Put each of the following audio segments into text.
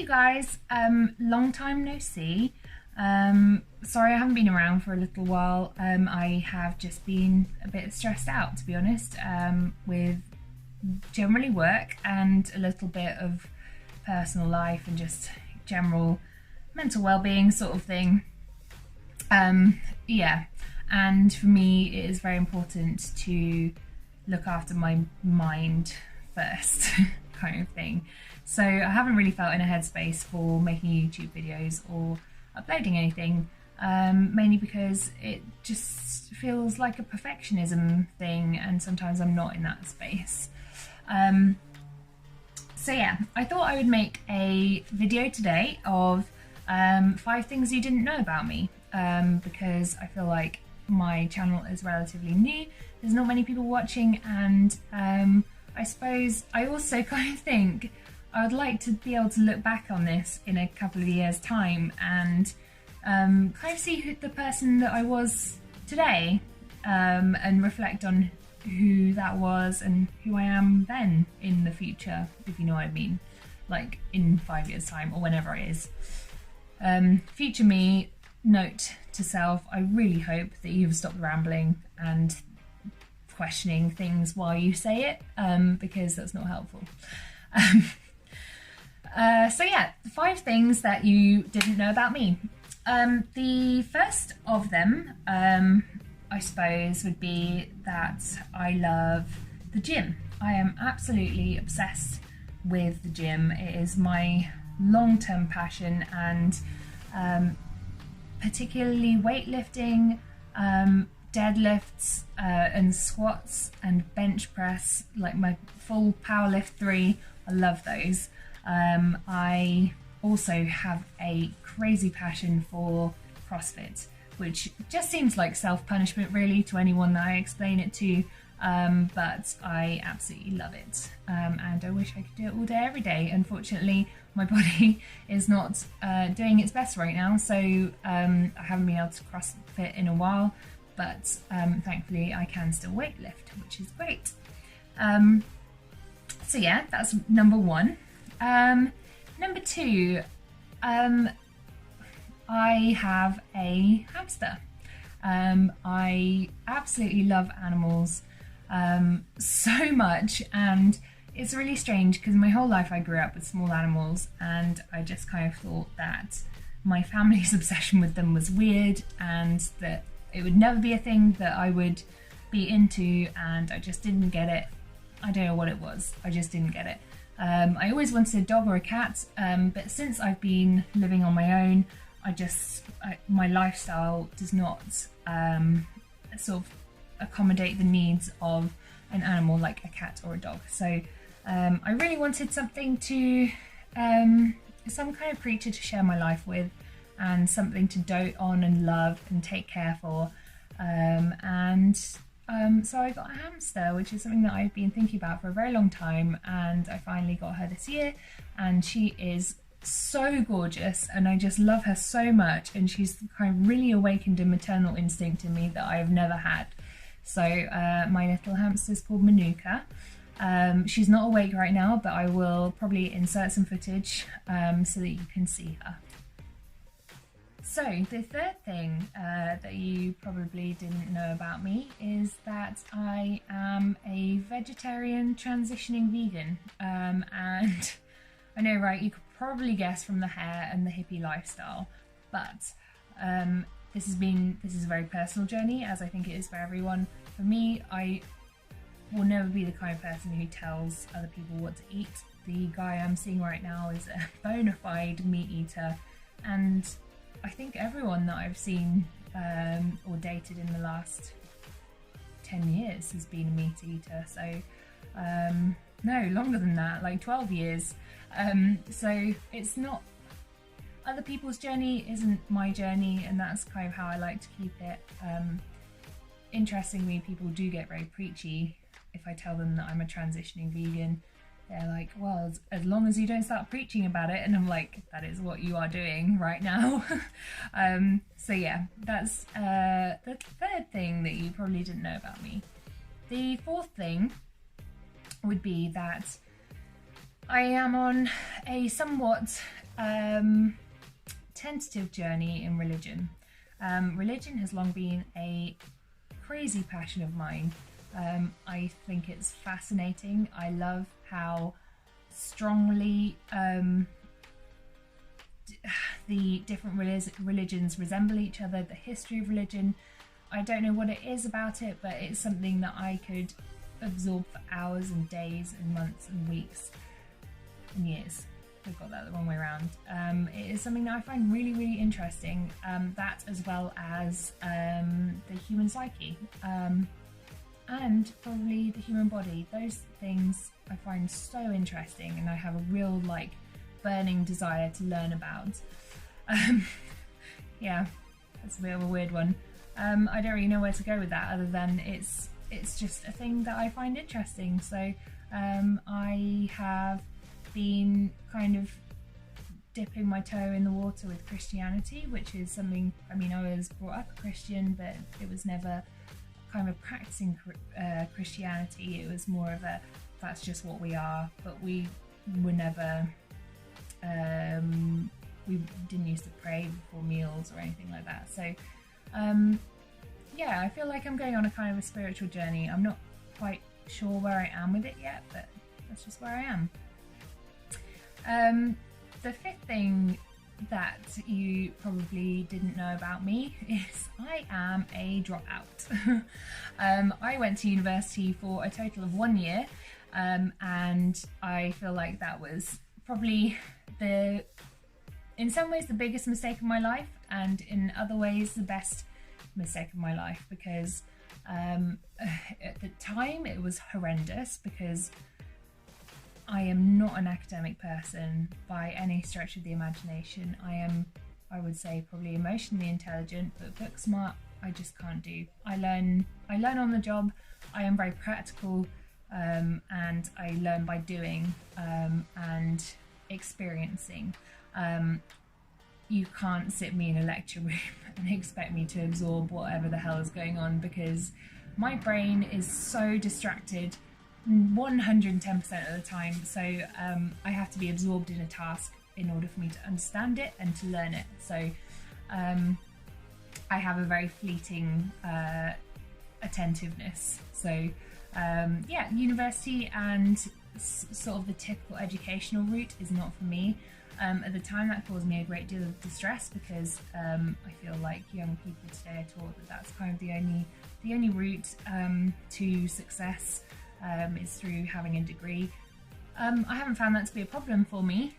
you guys, long time no see. Sorry I haven't been around for a little while. I have just been a bit stressed out, to be honest, with generally work and a little bit of personal life and just general mental well-being sort of thing. Yeah, and for me it is very important to look after my mind first kind of thing. So I haven't really felt in a headspace for making YouTube videos or uploading anything, mainly because it just feels like a perfectionism thing and sometimes I'm not in that space. So yeah, I thought I would make a video today of 5 things you didn't know about me, because I feel like my channel is relatively new, there's not many people watching, and I suppose I also kind of think I would like to be able to look back on this in a couple of years' time and kind of see the person that I was today, and reflect on who that was and who I am then in the future, if you know what I mean, like in 5 years' time or whenever it is. Future me, note to self, I really hope that you've stopped rambling and questioning things while you say it, because that's not helpful. So yeah, 5 things that you didn't know about me. The first of them, I suppose, would be that I love the gym. I am absolutely obsessed with the gym. It is my long-term passion, and particularly weightlifting, deadlifts and squats and bench press, like my full powerlift 3, I love those. I also have a crazy passion for CrossFit, which just seems like self-punishment really to anyone that I explain it to, but I absolutely love it, and I wish I could do it all day every day. Unfortunately, my body is not doing its best right now, so I haven't been able to CrossFit in a while, but thankfully I can still weightlift, which is great. So yeah, that's number 1. Number 2, I have a hamster. I absolutely love animals so much, and it's really strange because my whole life I grew up with small animals, and I just kind of thought that my family's obsession with them was weird and that it would never be a thing that I would be into, and I just didn't get it. I don't know what it was, I just didn't get it. I always wanted a dog or a cat, but since I've been living on my own, my lifestyle does not sort of accommodate the needs of an animal like a cat or a dog. So I really wanted something to, some kind of creature to share my life with, and something to dote on and love and take care for. So I got a hamster, which is something that I've been thinking about for a very long time, and I finally got her this year, and she is so gorgeous and I just love her so much, and she's kind of really awakened a maternal instinct in me that I've never had. So my little hamster is called Manuka. She's not awake right now, but I will probably insert some footage so that you can see her. So the third thing that you probably didn't know about me is that I am a vegetarian transitioning vegan, and I know, right, you could probably guess from the hair and the hippie lifestyle, but this is a very personal journey, as I think it is for everyone. For me, I will never be the kind of person who tells other people what to eat. The guy I'm seeing right now is a bona fide meat eater, and I think everyone that I've seen or dated in the last 10 years has been a meat eater. So no, longer than that, like 12 years. So it's not, other people's journey isn't my journey, and that's kind of how I like to keep it. Interestingly, people do get very preachy if I tell them that I'm a transitioning vegan. They're like, well, as long as you don't start preaching about it, and I'm like, that is what you are doing right now. So yeah, that's the third thing that you probably didn't know about me. The fourth thing would be that I am on a somewhat tentative journey in religion. Religion has long been a crazy passion of mine. I think it's fascinating. I love how strongly the different religions resemble each other, the history of religion. I don't know what it is about it, but it's something that I could absorb for hours and days and months and weeks and years. I've got that the wrong way around. It is something that I find really, really interesting. That as well as the human psyche and probably the human body. Those things I find so interesting, and I have a real burning desire to learn about. Yeah, that's a bit of a weird one. I don't really know where to go with that other than it's just a thing that I find interesting. So I have been kind of dipping my toe in the water with Christianity, which is something, I mean, I was brought up a Christian, but it was never kind of practicing Christianity. It was more of a, that's just what we are, but we were never, we didn't used to pray before meals or anything like that. So yeah, I feel like I'm going on a kind of a spiritual journey. I'm not quite sure where I am with it yet, but that's just where I am. The fifth thing that you probably didn't know about me is I am a dropout. I went to university for a total of 1 year, and I feel like that was probably in some ways the biggest mistake of my life, and in other ways the best mistake of my life, because at the time it was horrendous, because I am not an academic person by any stretch of the imagination. I am, I would say, probably emotionally intelligent, but book smart I just can't do. I learn on the job. I am very practical, and I learn by doing and experiencing. You can't sit me in a lecture room and expect me to absorb whatever the hell is going on, because my brain is so distracted 110% of the time. So I have to be absorbed in a task in order for me to understand it and to learn it. So I have a very fleeting attentiveness. So yeah, university and sort of the typical educational route is not for me. At the time that caused me a great deal of distress, because I feel like young people today are taught that that's kind of the only route to success is through having a degree. I haven't found that to be a problem for me,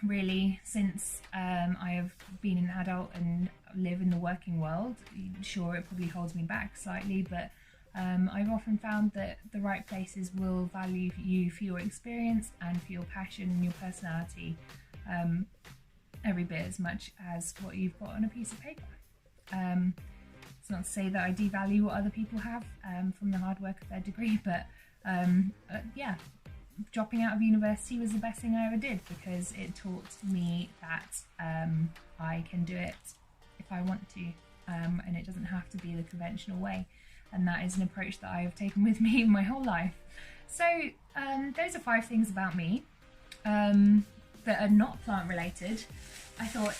really, since I have been an adult and live in the working world. Sure, it probably holds me back slightly, but I've often found that the right places will value you for your experience and for your passion and your personality every bit as much as what you've got on a piece of paper. It's not to say that I devalue what other people have from the hard work of their degree, but yeah, dropping out of university was the best thing I ever did, because it taught me that I can do it if I want to, and it doesn't have to be the conventional way. And that is an approach that I have taken with me my whole life. So those are 5 things about me that are not plant related. I thought,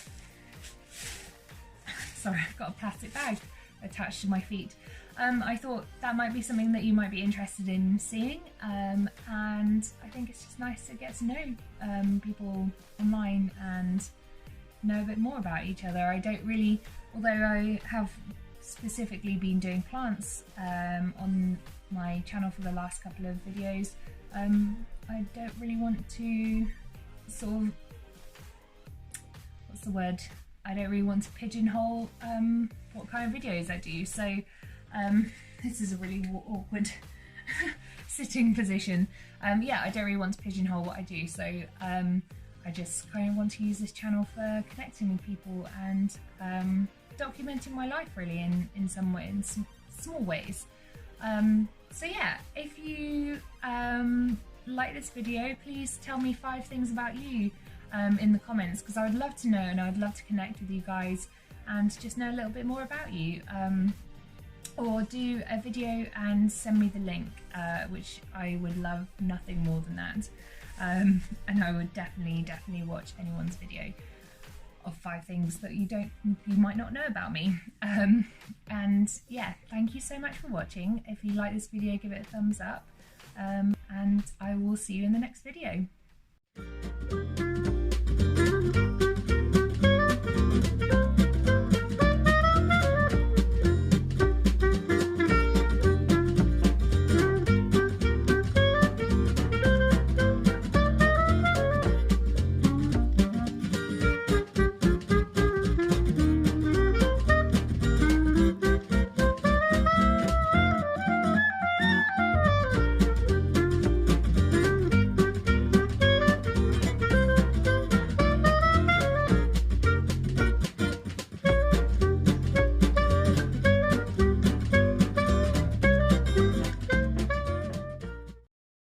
sorry, I've got a plastic bag attached to my feet. I thought that might be something that you might be interested in seeing, and I think it's just nice to get to know people online and know a bit more about each other. I don't really, although I have specifically been doing plants on my channel for the last couple of videos, I don't really want to sort of, what's the word? I don't really want to pigeonhole what kind of videos I do. So this is a really awkward sitting position. Yeah, I don't really want to pigeonhole what I do. So I just kind of want to use this channel for connecting with people and documenting my life, really, in some way, in small ways. So yeah, if you like this video, please tell me 5 things about you in the comments, because I would love to know, and I would love to connect with you guys and just know a little bit more about you. Or do a video and send me the link, which I would love nothing more than that. and I would definitely watch anyone's video of 5 things that you might not know about me. And yeah, thank you so much for watching. If you like this video, give it a thumbs up, and I will see you in the next video.